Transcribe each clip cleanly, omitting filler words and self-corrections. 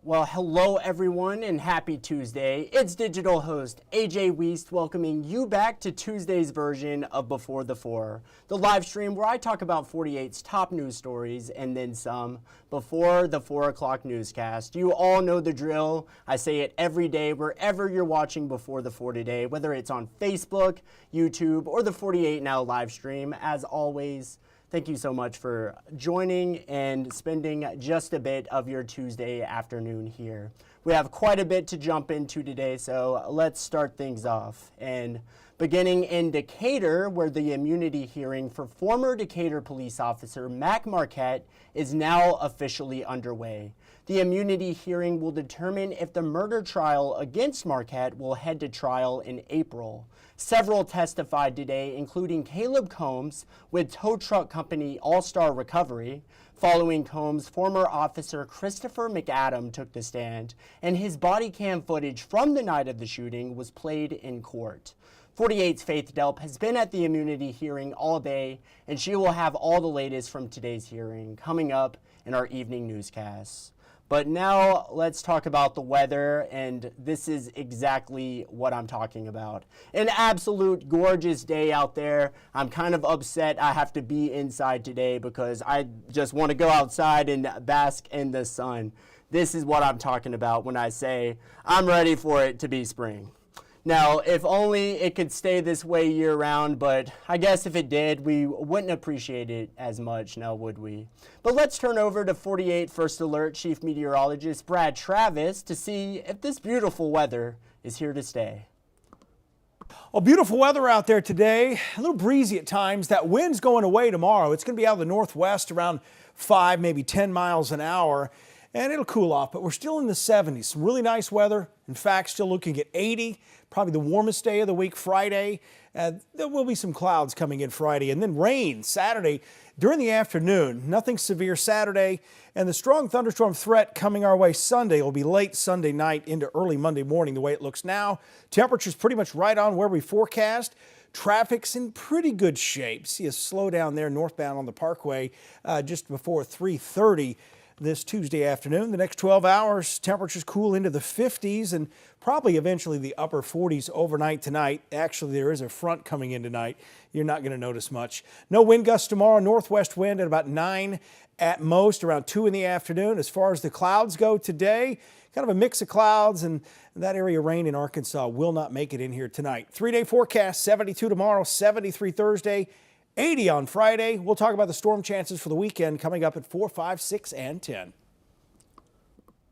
Well, hello everyone and happy Tuesday. It's digital host A.J. Wuest welcoming you back to Tuesday's version of Before the Four, the live stream where I talk about 48's top news stories and then some before the 4 o'clock newscast. You all know the drill. I say it every day wherever you're watching Before the Four today, whether it's on Facebook, YouTube, or the 48 Now live stream. As always, thank you so much for joining and spending just a bit of your Tuesday afternoon here. We have quite a bit to jump into today, so let's start things off. And beginning in Decatur, where the immunity hearing for former Decatur police officer Mac Marquette is now officially underway. The immunity hearing will determine if the murder trial against Marquette will head to trial in April. Several testified today, including Caleb Combs with tow truck company All-Star Recovery. Following Combs, former officer Christopher McAdam took the stand, and his body cam footage from the night of the shooting was played in court. 48's Faith Delp has been at the immunity hearing all day, and she will have all the latest from today's hearing coming up in our evening newscasts. But now let's talk about the weather, and this is exactly what I'm talking about. An absolute gorgeous day out there. I'm kind of upset I have to be inside today because I just want to go outside and bask in the sun. This is what I'm talking about when I say I'm ready for it to be spring. Now, if only it could stay this way year-round, but I guess if it did, we wouldn't appreciate it as much, now would we? But let's turn over to 48 First Alert Chief Meteorologist Brad Travis to see if this beautiful weather is here to stay. Well, beautiful weather out there today, a little breezy at times. That wind's going away tomorrow. It's going to be out of the northwest around 5, maybe 10 miles an hour. And it'll cool off, but we're still in the 70s. Some really nice weather. In fact, still looking at 80, probably the warmest day of the week, Friday. There will be some clouds coming in Friday, and then rain Saturday during the afternoon. Nothing severe Saturday, and the strong thunderstorm threat coming our way Sunday will be late Sunday night into early Monday morning the way it looks now. Temperatures pretty much right on where we forecast. Traffic's in pretty good shape. See a slowdown there northbound on the Parkway just before 3:30. This Tuesday afternoon. The next 12 hours, temperatures cool into the 50s and probably eventually the upper 40s overnight tonight. Actually, there is a front coming in tonight. You're not going to notice much. No wind gusts tomorrow. Northwest wind at about 9 at most, around 2 in the afternoon. As far as the clouds go today, kind of a mix of clouds, and that area rain in Arkansas will not make it in here tonight. 3-day forecast, 72 tomorrow, 73 Thursday. 80 on Friday. We'll talk about the storm chances for the weekend coming up at 4, 5, 6, and 10.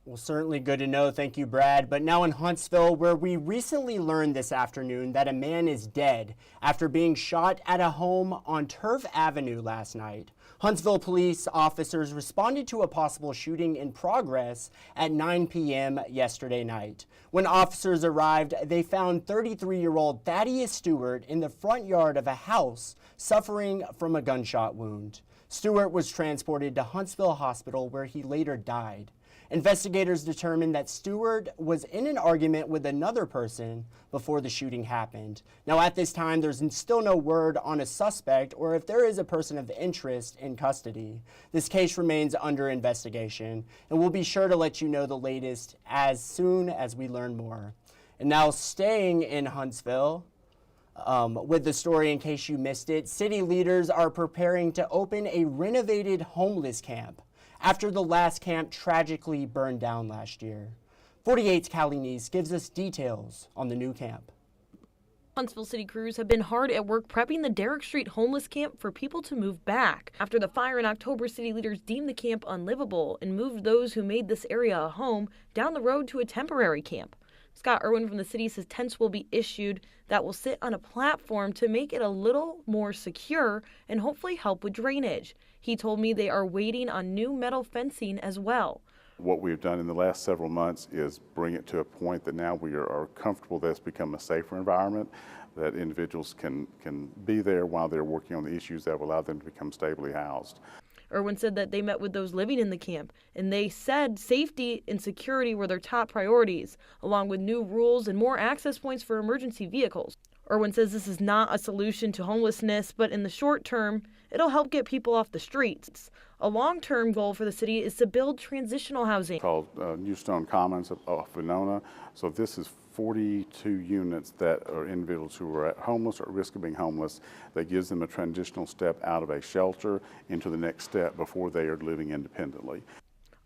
Well, certainly good to know. Thank you, Brad. But now in Huntsville, where we recently learned this afternoon that a man is dead after being shot at a home on Turf Avenue last night. Huntsville police officers responded to a possible shooting in progress at 9 p.m. yesterday night. When officers arrived, they found 33-year-old Thaddeus Stewart in the front yard of a house suffering from a gunshot wound. Stewart was transported to Huntsville Hospital where he later died. Investigators determined that Stewart was in an argument with another person before the shooting happened. Now, at this time, there's still no word on a suspect or if there is a person of interest in custody. This case remains under investigation, and we'll be sure to let you know the latest as soon as we learn more. And now, staying in Huntsville, with the story in case you missed it, city leaders are preparing to open a renovated homeless camp after the last camp tragically burned down last year. 48's Callie Neese gives us details on the new camp. Huntsville city crews have been hard at work prepping the Derrick Street homeless camp for people to move back. After the fire in October, city leaders deemed the camp unlivable and moved those who made this area a home down the road to a temporary camp. Scott Irwin from the city says tents will be issued that will sit on a platform to make it a little more secure and hopefully help with drainage. He told me they are waiting on new metal fencing as well. What we've done in the last several months is bring it to a point that now we are comfortable that it's become a safer environment, that individuals can be there while they're working on the issues that will allow them to become stably housed. Irwin said that they met with those living in the camp, and they said safety and security were their top priorities, along with new rules and more access points for emergency vehicles. Irwin says this is not a solution to homelessness, but in the short term, It'll help get people off the streets. A long-term goal for the city is to build transitional housing. Called New Stone Commons off Winona. So this is 42 units that are individuals who are homeless or at risk of being homeless. That gives them a transitional step out of a shelter into the next step before they are living independently.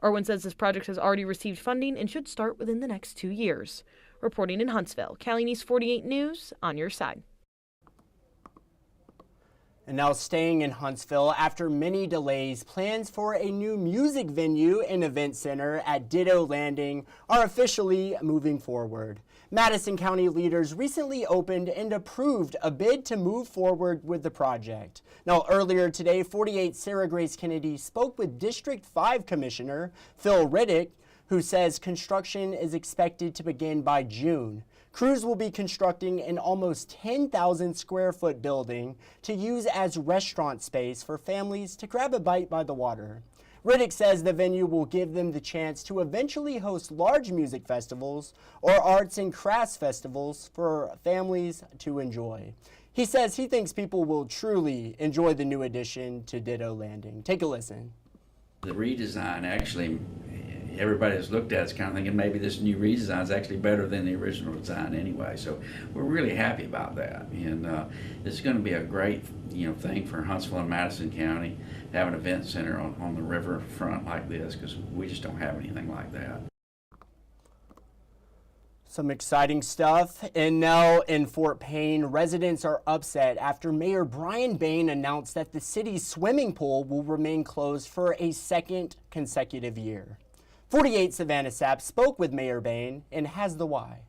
Irwin says this project has already received funding and should start within the next 2 years. Reporting in Huntsville, Cali News 48 News, on your side. And now staying in Huntsville, after many delays, plans for a new music venue and event center at Ditto Landing are officially moving forward. Madison County leaders recently opened and approved a bid to move forward with the project. Now, earlier today, 48 Sarah Grace Kennedy spoke with District 5 Commissioner Phil Riddick, who says construction is expected to begin by June. Crews will be constructing an almost 10,000 square foot building to use as restaurant space for families to grab a bite by the water. Riddick says the venue will give them the chance to eventually host large music festivals or arts and crafts festivals for families to enjoy. He says he thinks people will truly enjoy the new addition to Ditto Landing. Take a listen. The redesign, actually, everybody that's looked at it's kind of thinking maybe this new redesign is actually better than the original design anyway. So we're really happy about that, and it's going to be a great thing for Huntsville and Madison County to have an event center on the riverfront like this, because we just don't have anything like that. Some exciting stuff. And now in Fort Payne, residents are upset after Mayor Brian Bain announced that the city's swimming pool will remain closed for a second consecutive year. 48 Savannah Sapp spoke with Mayor Bain and has the why.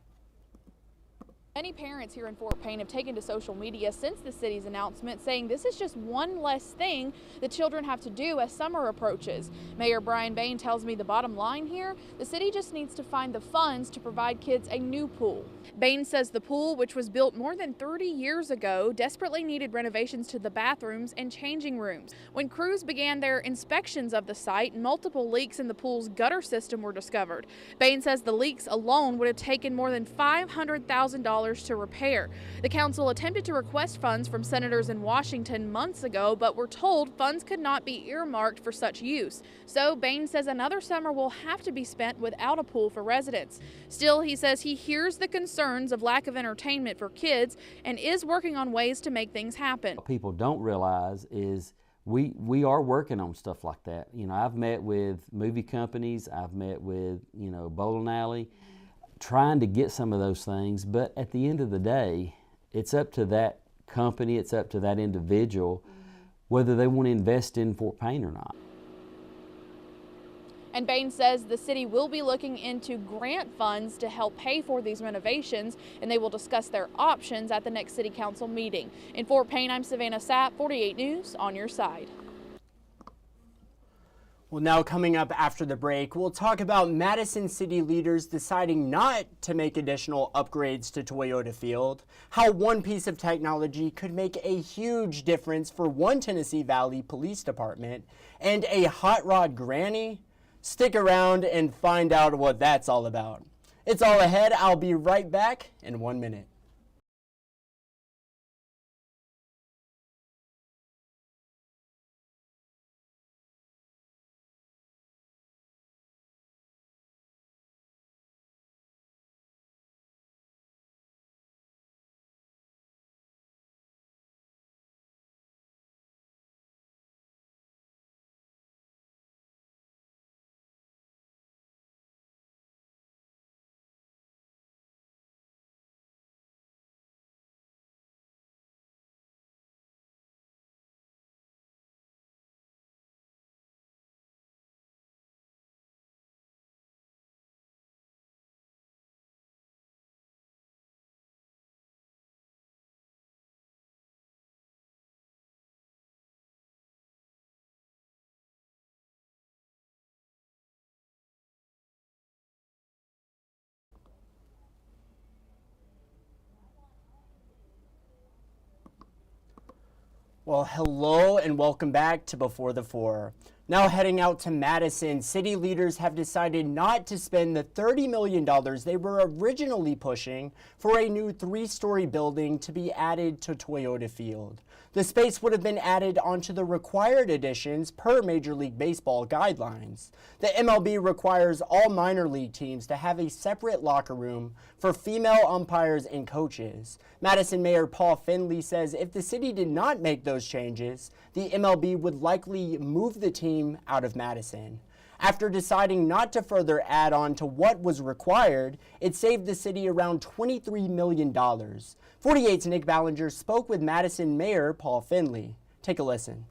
Many parents here in Fort Payne have taken to social media since the city's announcement, saying this is just one less thing the children have to do as summer approaches. Mayor Brian Bain tells me the bottom line here, the city just needs to find the funds to provide kids a new pool. Bain says the pool, which was built more than 30 years ago, desperately needed renovations to the bathrooms and changing rooms. When crews began their inspections of the site, multiple leaks in the pool's gutter system were discovered. Bain says the leaks alone would have taken more than $500,000 to repair. The council attempted to request funds from senators in Washington months ago, but were told funds could not be earmarked for such use. So Bain says another summer will have to be spent without a pool for residents. Still, he says he hears the concerns of lack of entertainment for kids and is working on ways to make things happen. What people don't realize is we are working on stuff like that. I've met with movie companies, I've met with, bowling alley, trying to get some of those things, but at the end of the day, it's up to that company, it's up to that individual, whether they want to invest in Fort Payne or not. And Bain says the city will be looking into grant funds to help pay for these renovations, and they will discuss their options at the next city council meeting. In Fort Payne, I'm Savannah Sapp, 48 News, on your side. Well, now coming up after the break, we'll talk about Madison city leaders deciding not to make additional upgrades to Toyota Field, how one piece of technology could make a huge difference for one Tennessee Valley Police Department, and a hot rod granny. Stick around and find out what that's all about. It's all ahead. I'll be right back in 1 minute. Well, hello and welcome back to Before the Four. Now heading out to Madison, city leaders have decided not to spend the $30 million they were originally pushing for a new 3-story building to be added to Toyota Field. The space would have been added onto the required additions per Major League Baseball guidelines. The MLB requires all minor league teams to have a separate locker room for female umpires and coaches. Madison Mayor Paul Finley says if the city did not make those changes, the MLB would likely move the team out of Madison. After deciding not to further add on to what was required, it saved the city around $23 million. 48's Nick Ballinger spoke with Madison Mayor Paul Finley. Take a listen.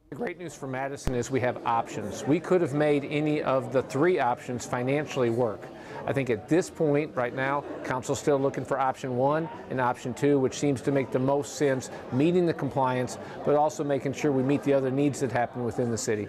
The great news for Madison is we have options. We could have made any of the three options financially work. I think at this point, right now, council's still looking for option 1 and option 2, which seems to make the most sense, meeting the compliance, but also making sure we meet the other needs that happen within the city.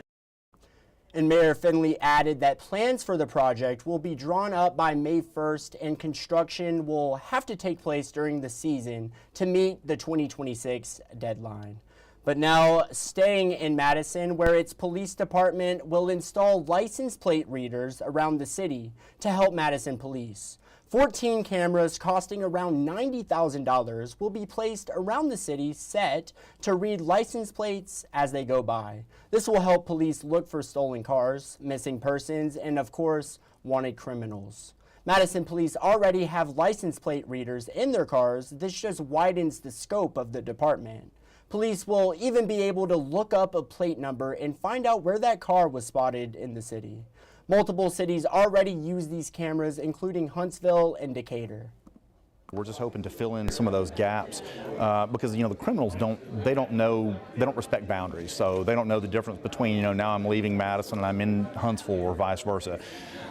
And Mayor Finley added that plans for the project will be drawn up by May 1st and construction will have to take place during the season to meet the 2026 deadline. But now staying in Madison, where its police department will install license plate readers around the city to help Madison police. 14 cameras costing around $90,000 will be placed around the city set to read license plates as they go by. This will help police look for stolen cars, missing persons, and of course, wanted criminals. Madison police already have license plate readers in their cars. This just widens the scope of the department. Police will even be able to look up a plate number and find out where that car was spotted in the city. Multiple cities already use these cameras, including Huntsville and Decatur. We're just hoping to fill in some of those gaps because, the criminals don't respect boundaries. So they don't know the difference between, now I'm leaving Madison and I'm in Huntsville or vice versa.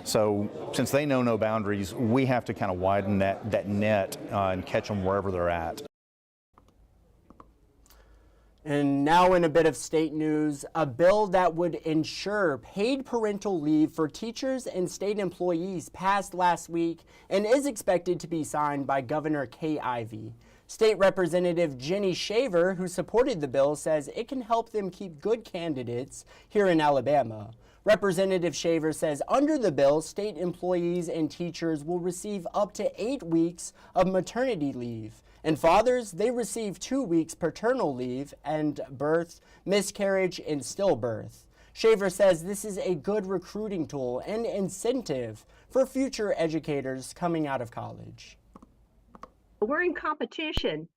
So since they know no boundaries, we have to kind of widen that net and catch them wherever they're at. And now in a bit of state news, a bill that would ensure paid parental leave for teachers and state employees passed last week and is expected to be signed by Governor Kay Ivey. State Representative Jenny Shaver, who supported the bill, says it can help them keep good candidates here in Alabama. Representative Shaver says under the bill, state employees and teachers will receive up to 8 weeks of maternity leave. And fathers, they receive 2 weeks paternal leave and birth, miscarriage, and stillbirth. Shaver says this is a good recruiting tool and incentive for future educators coming out of college. We're in competition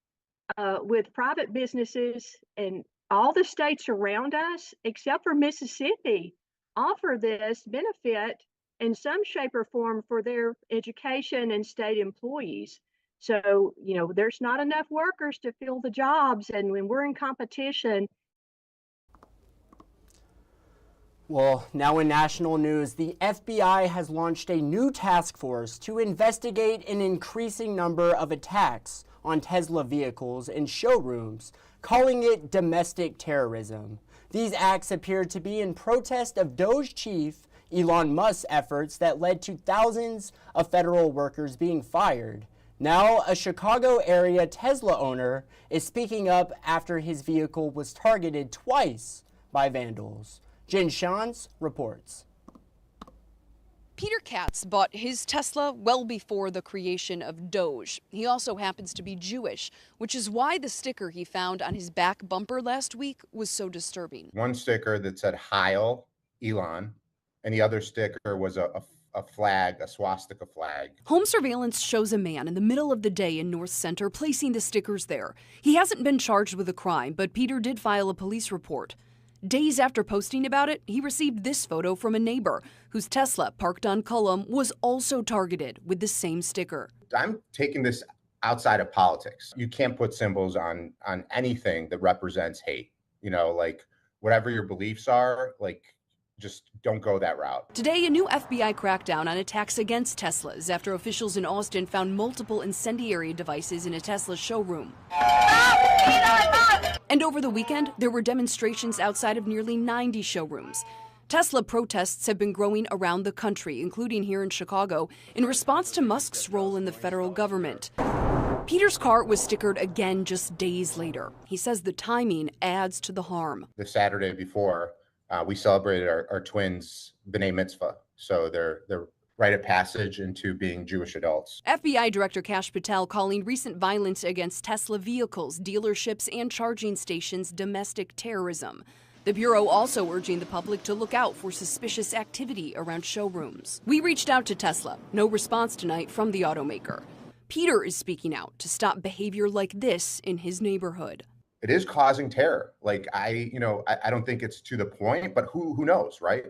with private businesses, and all the states around us, except for Mississippi, offer this benefit in some shape or form for their education and state employees. So, there's not enough workers to fill the jobs, and when we're in competition. Well, now in national news, the FBI has launched a new task force to investigate an increasing number of attacks on Tesla vehicles and showrooms, calling it domestic terrorism. These acts appear to be in protest of Doge chief Elon Musk's efforts that led to thousands of federal workers being fired. Now, a Chicago area Tesla owner is speaking up after his vehicle was targeted twice by vandals. Jen Shans reports. Peter Katz bought his Tesla well before the creation of Doge. He also happens to be Jewish, which is why the sticker he found on his back bumper last week was so disturbing. One sticker that said Heil Elon, and the other sticker was a flag, a swastika flag. Home surveillance shows a man in the middle of the day in North Center placing the stickers there. He hasn't been charged with a crime, but Peter did file a police report. Days after posting about it, he received this photo from a neighbor whose Tesla parked on Cullum was also targeted with the same sticker. I'm taking this outside of politics. You can't put symbols on anything that represents hate. Like whatever your beliefs are, just don't go that route. Today, a new FBI crackdown on attacks against Teslas after officials in Austin found multiple incendiary devices in a Tesla showroom. And over the weekend, there were demonstrations outside of nearly 90 showrooms. Tesla protests have been growing around the country, including here in Chicago, in response to Musk's role in the federal government. Peter's car was stickered again just days later. He says the timing adds to the harm. The Saturday before, we celebrated our twins' B'nai Mitzvah. So they're rite of passage into being Jewish adults. FBI Director Kash Patel calling recent violence against Tesla vehicles, dealerships, and charging stations domestic terrorism. The Bureau also urging the public to look out for suspicious activity around showrooms. We reached out to Tesla. No response tonight from the automaker. Peter is speaking out to stop behavior like this in his neighborhood. It is causing terror. Like I don't think it's to the point, but who knows, right?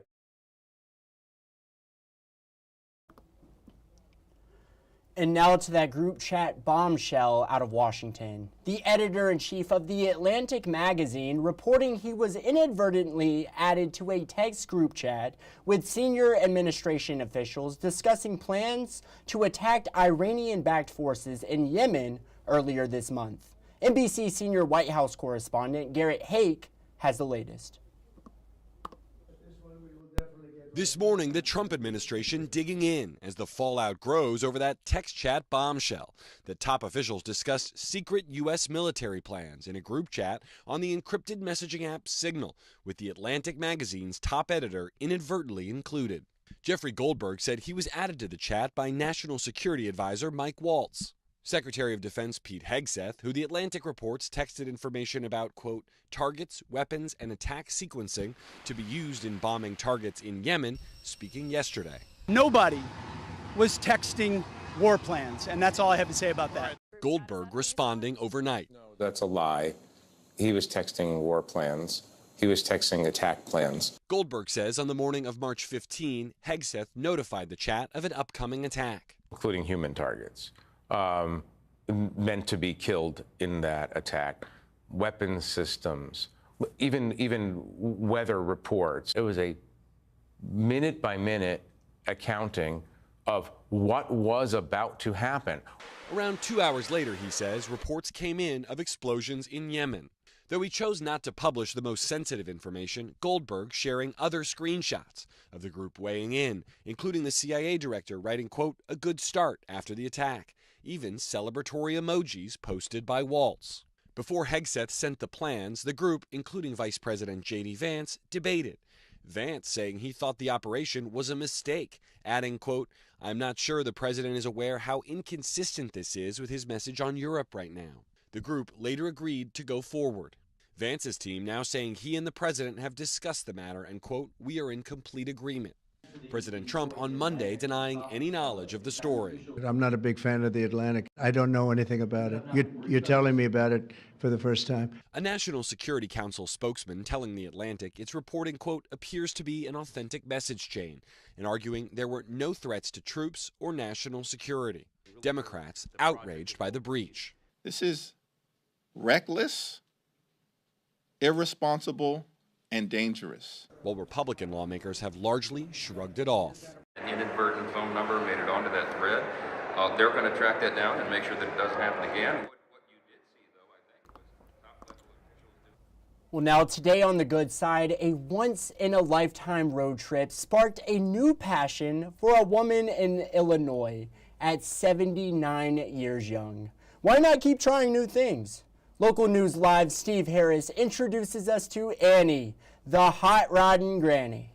And now to that group chat bombshell out of Washington. The editor-in-chief of The Atlantic magazine reporting he was inadvertently added to a text group chat with senior administration officials discussing plans to attack Iranian-backed forces in Yemen earlier this month. NBC senior White House correspondent Garrett Hake has the latest. This morning, the Trump administration digging in as the fallout grows over that text chat bombshell. The top officials discussed secret U.S. military plans in a group chat on the encrypted messaging app Signal, with The Atlantic magazine's top editor inadvertently included. Jeffrey Goldberg said he was added to the chat by National Security Advisor Mike Waltz. Secretary of Defense Pete Hegseth, who The Atlantic reports texted information about, quote, targets, weapons, and attack sequencing to be used in bombing targets in Yemen, speaking yesterday. Nobody was texting war plans, and that's all I have to say about that. Goldberg responding overnight. No, that's a lie. He was texting war plans. He was texting attack plans. Goldberg says on the morning of March 15, Hegseth notified the chat of an upcoming attack. Including human targets. Meant to be killed in that attack, weapons systems, even weather reports. It was a minute-by-minute accounting of what was about to happen. Around 2 hours later, he says, reports came in of explosions in Yemen. Though he chose not to publish the most sensitive information, Goldberg sharing other screenshots of the group weighing in, including the CIA director writing, quote, a good start after the attack. Even celebratory emojis posted by Waltz. Before Hegseth sent the plans, the group, including Vice President J.D. Vance, debated. Vance saying he thought the operation was a mistake, adding, quote, I'm not sure the president is aware how inconsistent this is with his message on Europe right now. The group later agreed to go forward. Vance's team now saying he and the president have discussed the matter and, quote, we are in complete agreement. President Trump on Monday denying any knowledge of the story. I'm not a big fan of The Atlantic. I don't know anything about it. You're telling me about it for the first time. A National Security Council spokesman telling The Atlantic its reporting, quote, appears to be an authentic message chain, and arguing there were no threats to troops or national security. Democrats outraged by the breach. This is reckless, irresponsible, and dangerous. While Republican lawmakers have largely shrugged it off. An inadvertent phone number made it onto that thread. They're going to track that down and make sure that it doesn't happen again. Well, now today on the good side, a once-in-a-lifetime road trip sparked a new passion for a woman in Illinois at 79 years young. Why not keep trying new things? Local News Live's Steve Harris introduces us to Annie, the hot rodding granny.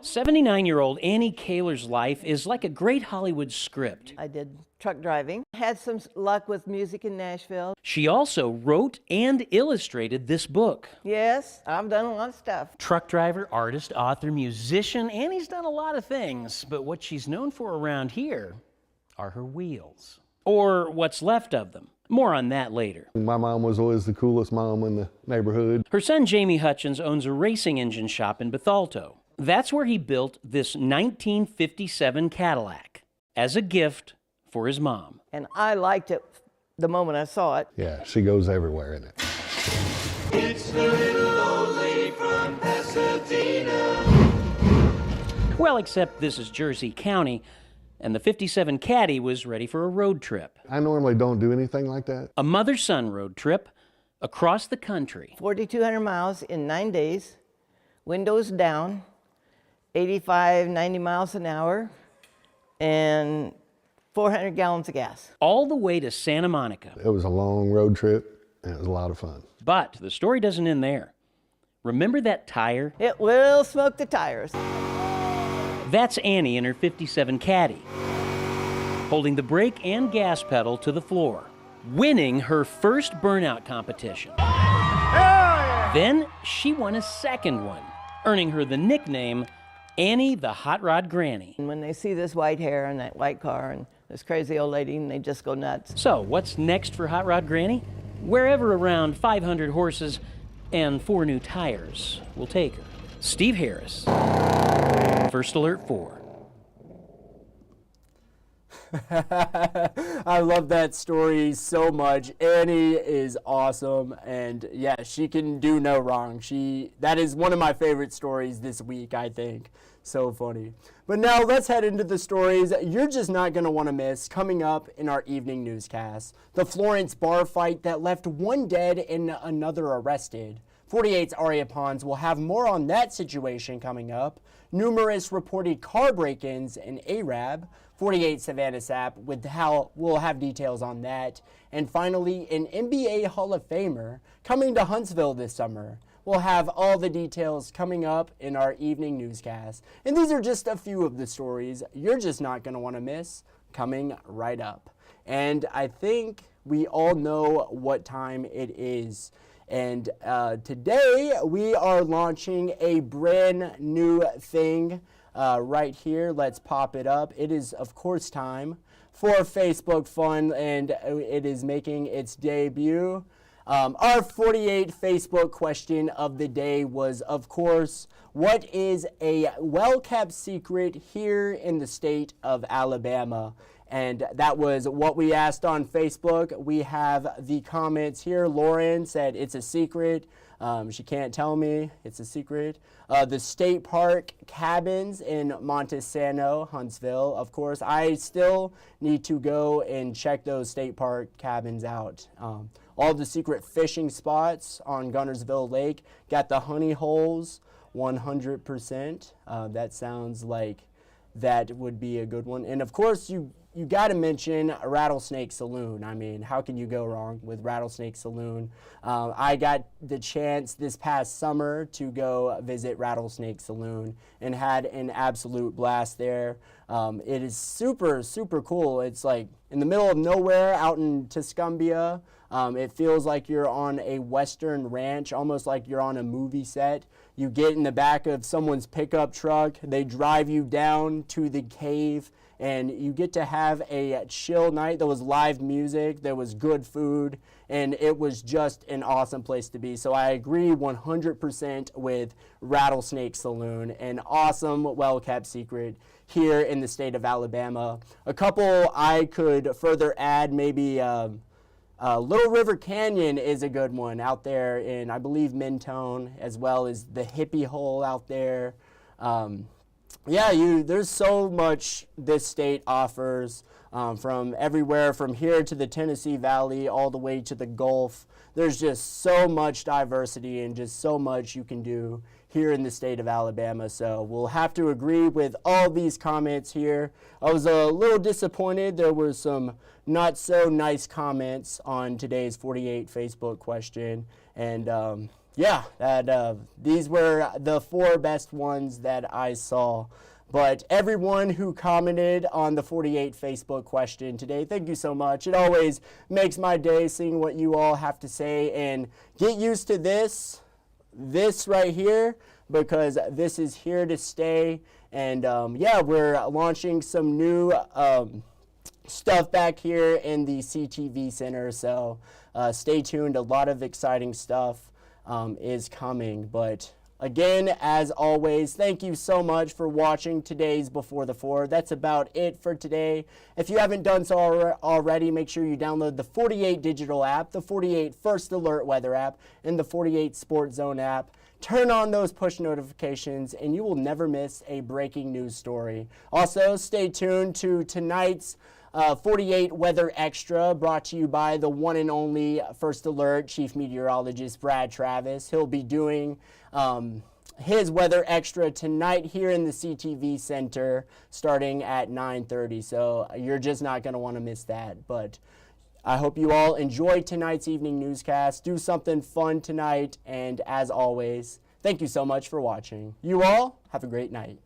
79-year-old Annie Kaler's life is like a great Hollywood script. I did truck driving, had some luck with music in Nashville. She also wrote and illustrated this book. Yes, I've done a lot of stuff. Truck driver, artist, author, musician, Annie's done a lot of things, but what she's known for around here are her wheels. Or what's left of them. More on that later. My mom was always the coolest mom in the neighborhood. Her son Jamie Hutchins owns a racing engine shop in Bethalto. That's where he built this 1957 Cadillac as a gift for his mom. And I liked it the moment I saw it. Yeah, she goes everywhere in it. It's the little old lady from Pasadena. Well, except this is Jersey County, and the 57 Caddy was ready for a road trip. I normally don't do anything like that. A mother-son road trip across the country. 4,200 miles in 9 days, windows down, 85, 90 miles an hour, and 400 gallons of gas. All the way to Santa Monica. It was a long road trip, and it was a lot of fun. But the story doesn't end there. Remember that tire? It will smoke the tires. That's Annie in her 57 Caddy, holding the brake and gas pedal to the floor, winning her first burnout competition. Then she won a second one, earning her the nickname Annie the Hot Rod Granny. And when they see this white hair and that white car and this crazy old lady, and they just go nuts. So what's next for Hot Rod Granny? Wherever around 500 horses and 4 new tires will take her. Steve Harris, First Alert 4. I love that story so much. Annie is awesome, and yeah, she can do no wrong. That is one of my favorite stories this week, I think. So funny. But now let's head into the stories you're just not going to want to miss coming up in our evening newscast. The Florence bar fight that left 1 dead and another arrested. 48's Aria Pons will have more on that situation coming up. Numerous reported car break-ins in Arab. 48 Savannah Sapp will have details on that. And finally, an NBA Hall of Famer coming to Huntsville this summer. We'll have all the details coming up in our evening newscast. And these are just a few of the stories you're just not going to want to miss coming right up. And I think we all know what time it is. And today we are launching a brand new thing right here. Let's pop it up. It is, of course, time for Facebook Fun, and it is making its debut. Our 48 Facebook question of the day was, of course, what is a well-kept secret here in the state of Alabama? And that was what we asked on Facebook. We have the comments here. Lauren said it's a secret. She can't tell me. It's a secret. The state park cabins in Montesano, Huntsville. Of course, I still need to go and check those state park cabins out. All the secret fishing spots on Gunnersville Lake. Got the honey holes, 100%. That sounds like that would be a good one. And of course, you got to mention Rattlesnake Saloon. I mean, how can you go wrong with Rattlesnake Saloon? I got the chance this past summer to go visit Rattlesnake Saloon and had an absolute blast there. It is super, super cool. It's like in the middle of nowhere out in Tuscumbia. It feels like you're on a Western ranch, almost like you're on a movie set. You get in the back of someone's pickup truck. They drive you down to the cave, and you get to have a chill night. There was live music, there was good food, and it was just an awesome place to be. So I agree 100% with Rattlesnake Saloon, an awesome, well-kept secret here in the state of Alabama. A couple I could further add, maybe Little River Canyon is a good one out there in, I believe, Mentone, as well as the Hippie Hole out there. There's so much this state offers, from everywhere from here to the Tennessee Valley all the way to the Gulf. There's just so much diversity and just so much you can do here in the state of Alabama. So we'll have to agree with all these comments here. I was a little disappointed. There were some not so nice comments on today's 48 Facebook question. And these were the 4 best ones that I saw. But everyone who commented on the 48 Facebook question today, thank you so much. It always makes my day seeing what you all have to say, and get used to this right here, because this is here to stay. And we're launching some new stuff back here in the CTV Center, so stay tuned. A lot of exciting stuff is coming. But again, as always, thank you so much for watching today's Before the 4. That's about it for today. If you haven't done so already, make sure you download the 48 digital app, the 48 First Alert weather app, and the 48 Sports Zone app. Turn on those push notifications, and you will never miss a breaking news story. Also, stay tuned to tonight's 48 Weather Extra, brought to you by the one and only First Alert Chief Meteorologist Brad Travis. He'll be doing his Weather Extra tonight here in the CTV Center starting at 9:30. So you're just not going to want to miss that. But I hope you all enjoyed tonight's evening newscast. Do something fun tonight. And as always, thank you so much for watching. You all have a great night.